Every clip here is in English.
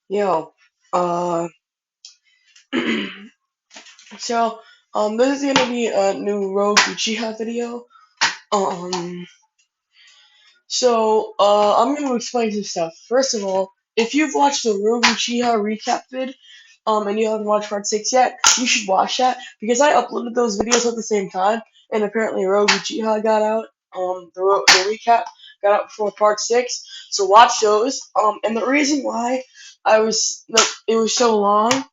Yo, uh, so, this is gonna be a new Rogue Uchiha video. Um, I'm gonna explain some stuff. First of all, if you've watched the Rogue Uchiha recap vid, and you haven't watched part 6 yet, you should watch that because I uploaded those videos at the same time, and apparently Rogue Uchiha got out. The recap got out before part 6, so watch those. And the reason why it was so long,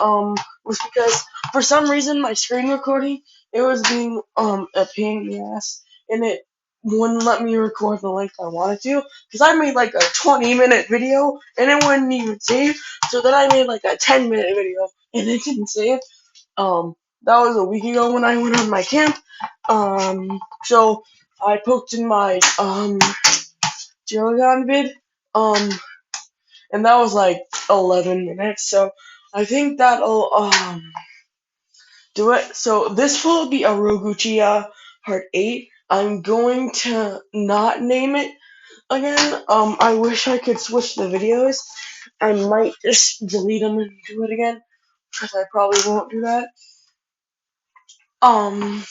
was because for some reason my screen recording it was being a pain in the ass, and it wouldn't let me record the length I wanted to, because I made like a 20-minute video and it wouldn't even save. So then I made like a 10-minute video and it didn't save. That was a week ago when I went on my camp. So I posted my Jirogan vid, um, and that was like 11 minutes. So I think that'll do it. So this will be a Roguchia part 8. I'm going to not name it again. I wish I could switch the videos. I might just delete them and do it again, because I probably won't do that. Um,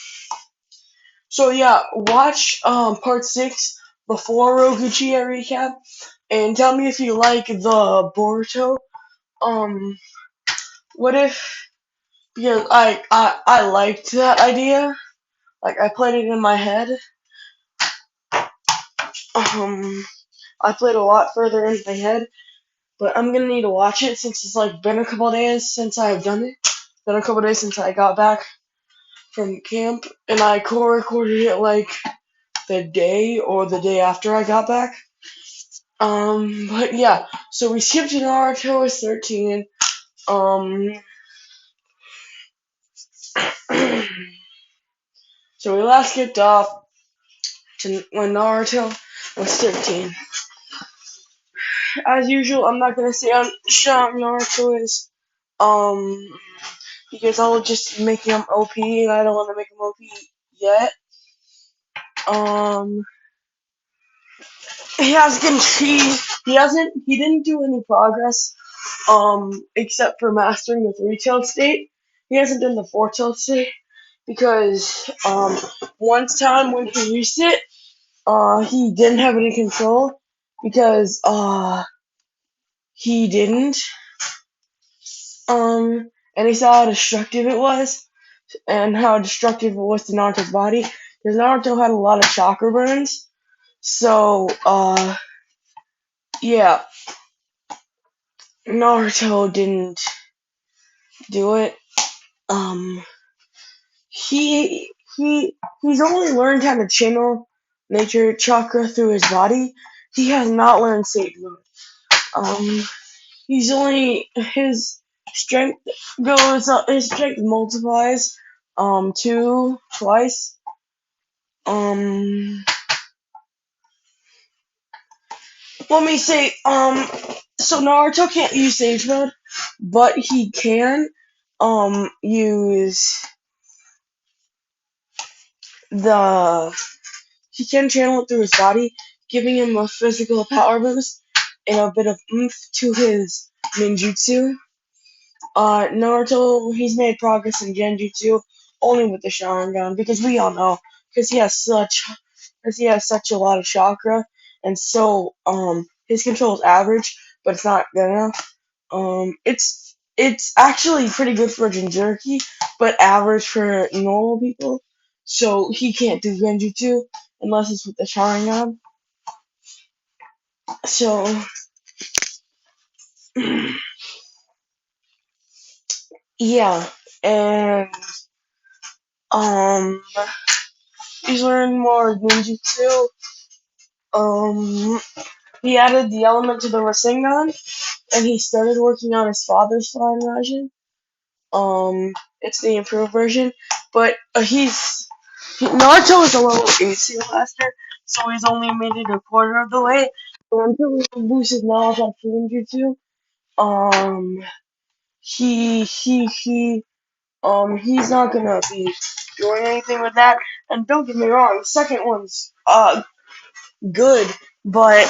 so yeah, watch part 6 before Roguchia recap, and tell me if you like the Boruto. Um, what if, because I liked that idea. Like, I played it in my head. Um, I played a lot further in my head, but I'm gonna need to watch it since it's like been a couple days since I've done it. Been a couple days since I got back from camp, and I recorded it like the day or the day after I got back. But yeah, so we skipped to Naruto is 13. Um, so we last skipped off to when Naruto was 13. As usual, I'm not gonna say how strong Naruto is, um, because I'll just make him OP, and I don't want to make him OP yet. Um, he hasn't he didn't do any progress, except for mastering the three-tailed state. He hasn't done the four-tailed state because, one time when he used it, he didn't have any control because, he didn't, and he saw how destructive it was and how destructive it was to Naruto's body, because Naruto had a lot of chakra burns. So, yeah, Naruto didn't do it. Um, he's only learned how to channel nature chakra through his body. He has not learned Sage Mode. Um, he's only strength his strength multiplies twice. Um, let me say so Naruto can't use Sage Mode, but he can use the he can channel it through his body, giving him a physical power boost and a bit of oomph to his ninjutsu. Naruto, he's made progress in genjutsu only with the Sharingan, because we all know, because he has such a lot of chakra, and so his control is average, but it's not good enough. It's actually pretty good for Jinchuriki, but average for normal people. So he can't do genjutsu unless it's with the Sharingan. So yeah, and um, he's learned more ninjutsu. Um, he added the element to the Rasengan, and he started working on his father's flying version. It's the improved version, but Naruto is a level 8 Seal Master, so he's only made it a quarter of the way. So until he boosts his knowledge on Ninjutsu, um, he's not gonna be doing anything with that. And don't get me wrong, the second one's good, but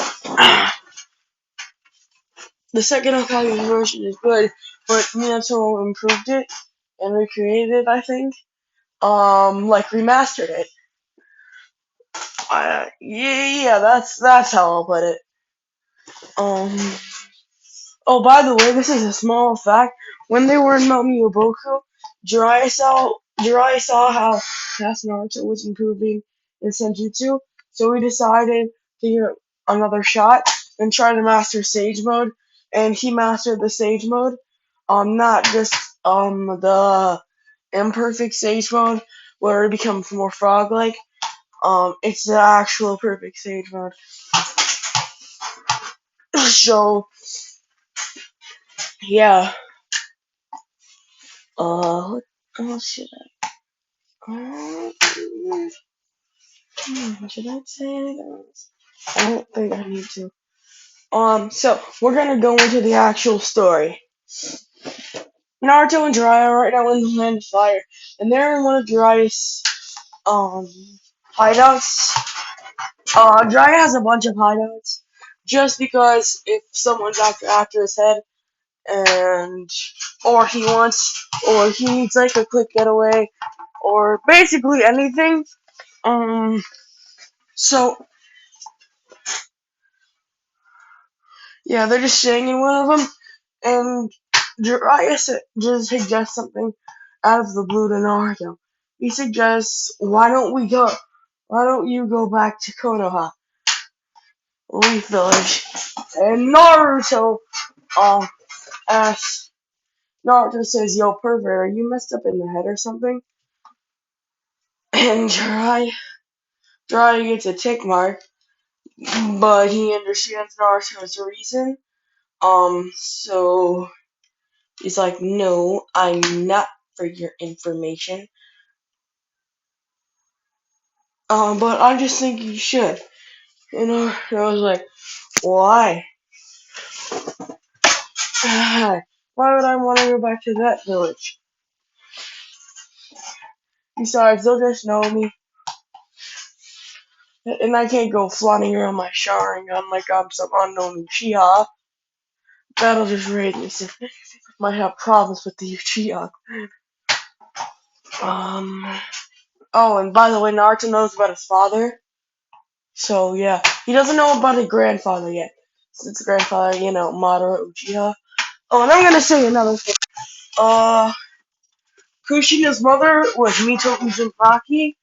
the second Hokage version is good, but Minato improved it and recreated it, I think. Like remastered it. Yeah, that's how I'll put it. Um, Oh, by the way, this is a small fact. When they were in Mount Myoboku, Jiraiya saw how fast Naruto was improving in Senjutsu, so he decided to give it another shot and try to master Sage Mode, and he mastered the Sage Mode. Not just the imperfect Sage Mode where it becomes more frog-like. It's the actual perfect Sage Mode. So yeah. What should should I say anything else? I don't think I need to. So we're gonna go into the actual story. Naruto and Jiraiya are right now in the Land of Fire, and they're in one of Jiraiya's um hideouts. Jiraiya has a bunch of hideouts, just because if someone's after his head, and or he needs like a quick getaway, or basically anything. So yeah, they're just staying in one of them, and Jiraiya just suggests something out of the blue to Naruto. He suggests, why don't you go back to Konoha, Leaf Village? And um, asks, Naruto says, yo, pervert, are you messed up in the head or something? And Jiraiya gets a tick mark, but he understands Naruto's reason. So he's like, no, I'm not, for your information. But I just think you should. And I was like, why? Why would I want to go back to that village? Besides, they'll just know me. And I can't go flaunting around my showering gun like I'm some unknown uchiha. That'll just raise me. So might have problems with the uchiha. Oh, and by the way, Naruto knows about his father. So yeah, he doesn't know about his grandfather yet. Since his grandfather, Madara Uchiha. Oh, and I'm gonna say another thing. Kushina's mother was Mito Uzumaki.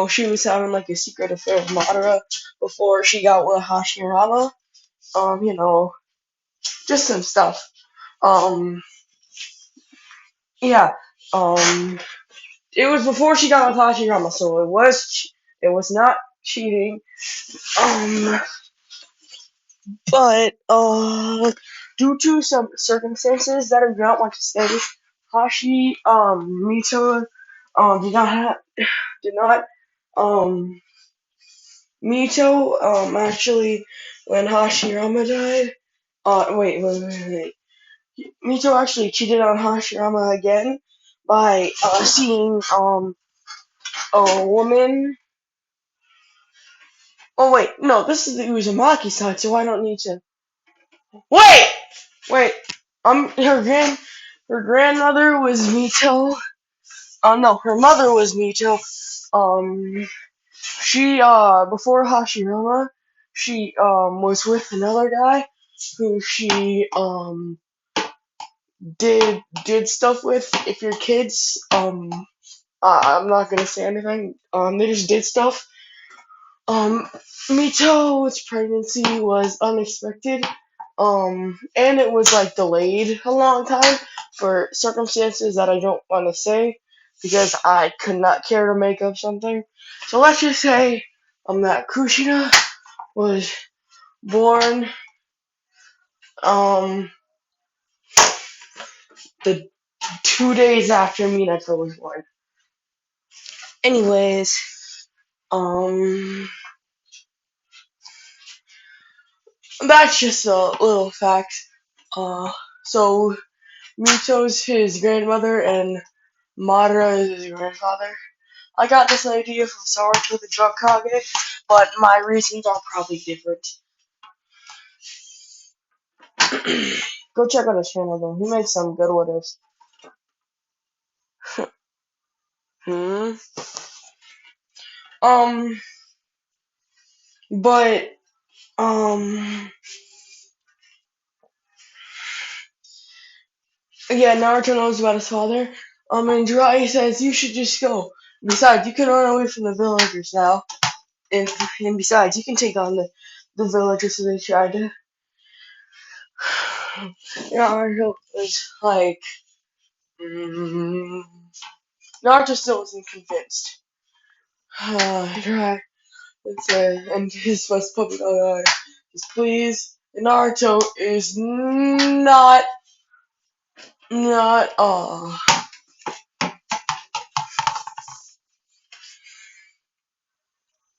She was having like a secret affair with Madara before she got with Hashirama. Just some stuff. Um, yeah. It was before she got with Hashirama, so it was not cheating. Um, but due to some circumstances that I do not want to say, Mito, did not, um, Mito, actually, when Hashirama died, wait. Mito actually cheated on Hashirama again by, seeing, a woman. Oh, wait, no, this is the Uzumaki side, so I don't need to. Wait, her grandmother was Mito. No, her mother was Mito. She, before Hashirama, she, was with another guy who she, did stuff with. If your kids, I'm not gonna say anything. They just did stuff. Um, Mito's pregnancy was unexpected. And it was like delayed a long time for circumstances that I don't want to say because I could not care to make up something. So let's just say, that Kushina was born, um, the 2 days after Minato was born. Anyways, um, that's just a little fact. So Mito's his grandmother and Madara is his grandfather. I got this idea from Saruto the Drunk Kage, but my reasons are probably different. Go check out his channel though. He makes some good what ifs. Hmm. Um. But yeah, Naruto knows about his father. And Jiraiya says you should just go. Besides, you can run away from the villagers now. And besides, you can take on the villagers who they tried to. Naruto was like, mm, Naruto still wasn't convinced. Right. And his first puppet is please. And Naruto is not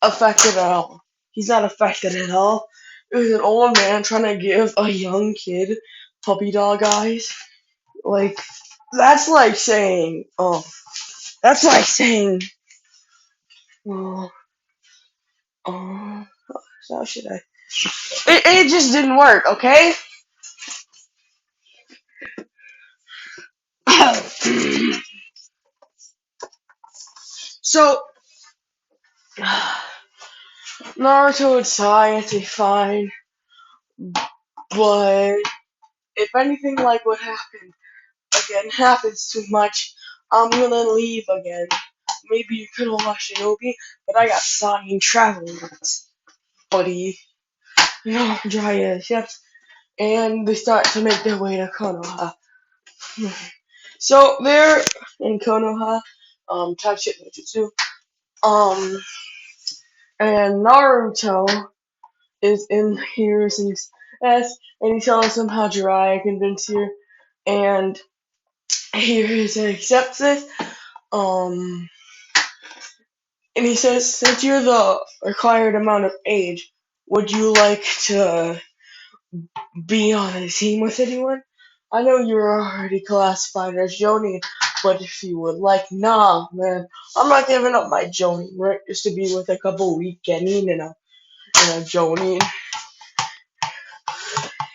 affected at all. He's not affected at all. It was an old man trying to give a young kid puppy dog eyes. Like, that's like saying, that's like saying, oh, oh, how should I? It just didn't work, okay? So, Naruto would sigh and say, fine, but if anything like what happened again happens too much, I'm gonna leave again. Maybe you could have watched Shinobi, but I got Soggy traveling rights, buddy. No, dry ass, yep. And they start to make their way to Konoha. So they're in Konoha, type shit ninjutsu. Um, and Naruto is in Hiruzen's S, and he tells him how Jiraiya convinced you, and Hiruzen accepts it. Um, and he says, since you're the required amount of age, would you like to be on a team with anyone? I know you're already classified as Jonin, but if you would like, nah, man, I'm not giving up my Jonin, right? Just to be with a couple weak Genin and a Jonin.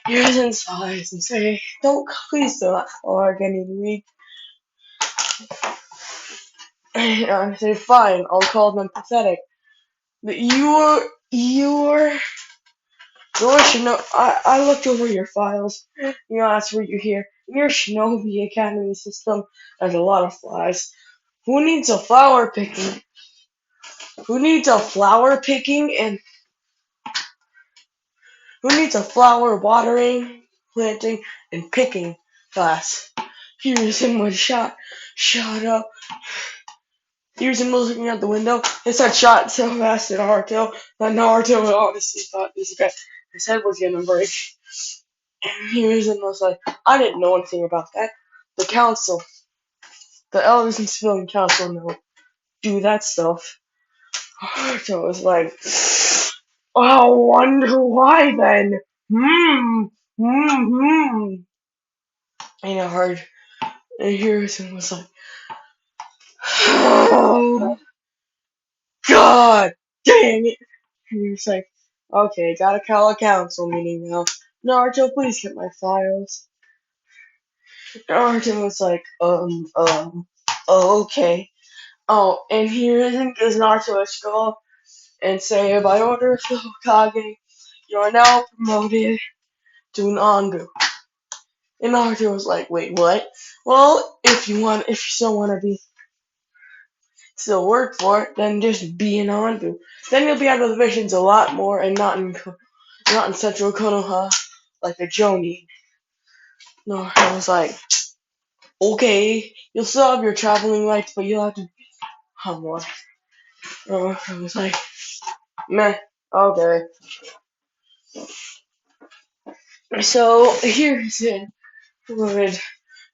Here's inside and say, don't, please don't call our Genin weak. And I say, fine, I'll call them pathetic. But you're I looked over your files. You know, that's where you're here. Your Shinobi Academy system has a lot of flies. Who needs a flower picking? Who needs a flower picking and who needs a flower watering, planting, and picking class? Here's him with shot up. Here's him looking out the window. His head shot so fast at Naruto that Naruto honestly thought his head was gonna break. And here's him was like, I didn't know anything about that. The council, the elders and civilian council know do that stuff. Naruto was like, I wonder why then. Hmm. Hmm. And I heard, and here's him was like, oh, God dang it. And he was like, okay, gotta call a council meeting now. Naruto, please get my files. Naruto was like, okay. Oh, and here is Naruto a skull and say, by order of the Hokage, you are now promoted to an Anbu. And Naruto was like, wait, what? Well, if you still want to still work for it, then just be an Anbu. Then you'll be out of the missions a lot more and not in Central Konoha like a Jonin. Naruto was like, okay, you'll still have your traveling rights, but you'll have to, oh boy. Naruto was like, meh, okay. So here's it. Good.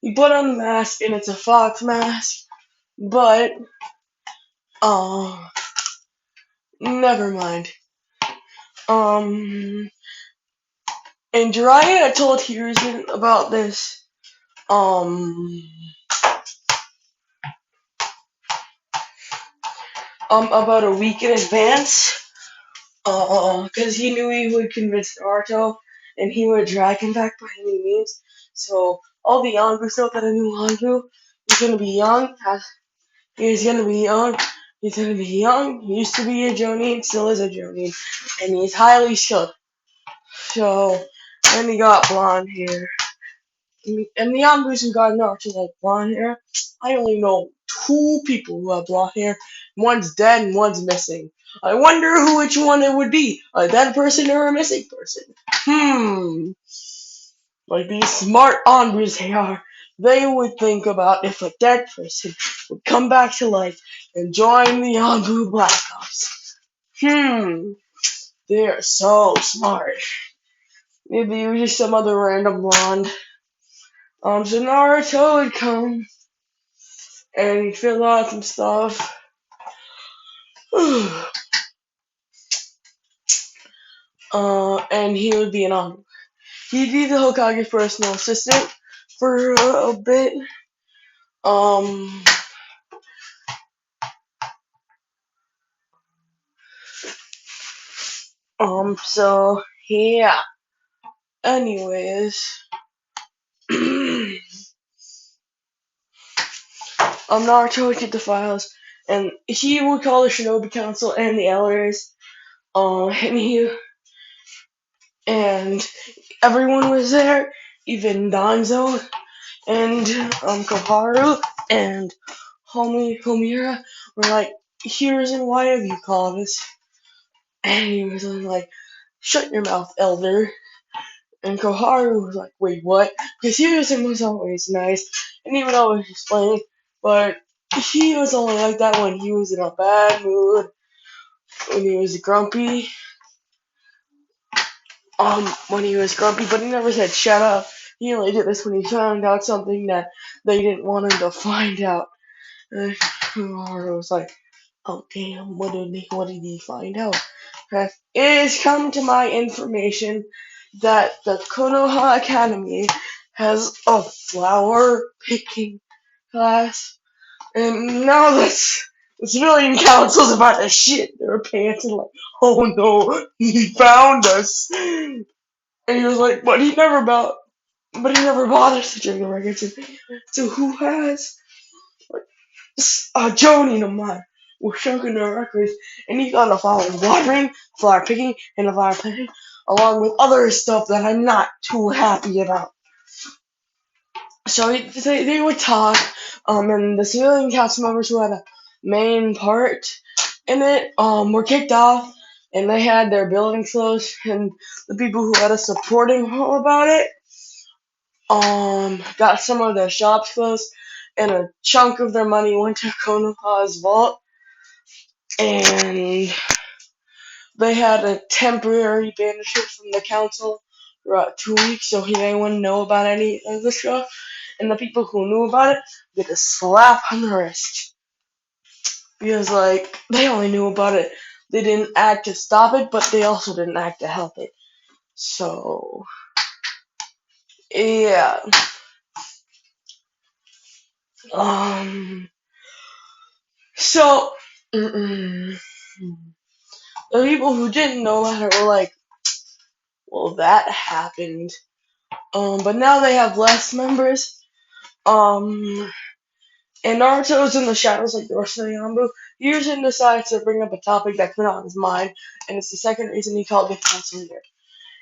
You put on the mask and it's a fox mask, but never mind. Um, and Jiraiya told Hiruzen about this about a week in advance, because he knew he would convince Naruto, and he would drag him back by any means. So all the Yongus know that a new Yongu is gonna be young. He's gonna be young. He's gonna be young. He used to be a Jonin, still is a Jonin, and he's highly shook. So then he got blonde hair. And the Yongus who got Naruto like blonde hair, I only know two people who have blonde hair. One's dead and one's missing. I wonder which one it would be, a dead person or a missing person. Like these smart Yongus they are, they would think about if a dead person would come back to life and join the Yongu Black Ops. They're so smart. Maybe it was just some other random blonde. So Naruto would come and he'd fill out some stuff. And he would be an Yongu. He'd be the Hokage's personal assistant for a bit. So yeah. Anyways, Naruto would get the files, and he would call the Shinobi Council and the elders. And everyone was there, even Danzo and Koharu and Homura were like, "Here's and why have you called us?" And he was like, "Shut your mouth, elder." And Koharu was like, "Wait, what?" Because Hiruzen was always nice, and he would always explain, but he was only like that when he was in a bad mood, when he was grumpy. When he was grumpy, but he never said shut up. He only did this when he found out something that they didn't want him to find out. And Koharu was like, "Oh damn, what did he find out?" It has come to my information that the Konoha Academy has a flower picking class, and now the civilian council's about to shit their pants and like, "Oh no, he found us." And he was like, but he never bothers to check the records. So who has? Jonin of mine was checking the records, and he got a flower watering, flower picking, and a flower planting, along with other stuff that I'm not too happy about. So they would talk, and the civilian council members who had a main part in it were kicked off, and they had their buildings closed, and the people who had a supporting role about it got some of their shops closed, and a chunk of their money went to Konoha's vault, and they had a temporary banishment from the council for about 2 weeks, so they wouldn't know about any of the stuff, and the people who knew about it get a slap on the wrist. Because, like, they only knew about it. They didn't act to stop it, but they also didn't act to help it. So, yeah. So, the people who didn't know about it were like, well, that happened. But now they have less members. And Naruto's in the shadows like the rest of the Yonbu. Hiruzen decides to bring up a topic that's been on his mind, and it's the second reason he called the council here.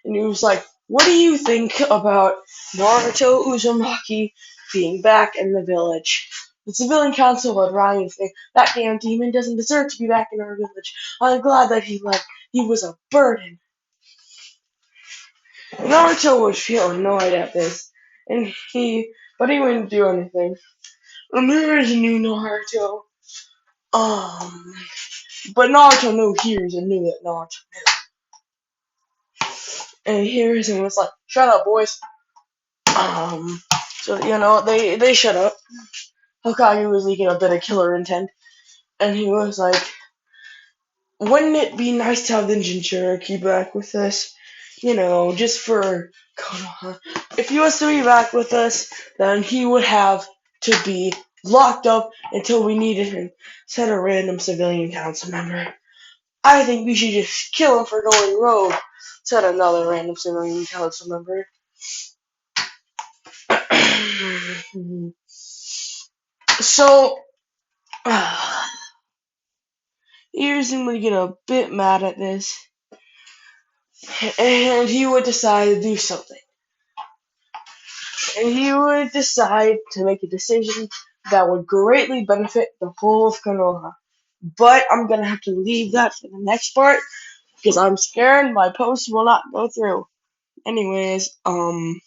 And he was like, what do you think about Naruto Uzumaki being back in the village? The civilian council would rise and say, that damn demon doesn't deserve to be back in our village. I'm glad that he left. He was a burden. Naruto was feeling annoyed at this, but he wouldn't do anything. And there is a new Naruto. But Naruto knew Hiruzen knew that Naruto knew. And Hiruzen was like, shut up, boys. So, they shut up. Hokage was leaking a bit of killer intent. And he was like, wouldn't it be nice to have the Jinchuriki back with us? Just for Konoha. If he was to be back with us, then he would have to be locked up until we needed him, said a random civilian council member. I think we should just kill him for going rogue, said another random civilian council member. So, Earson would get a bit mad at this, and he would decide to do something. And he would decide to make a decision that would greatly benefit the whole of Konoha. But I'm gonna have to leave that for the next part, because I'm scared my post will not go through. Anyways,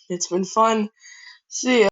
it's been fun. See ya.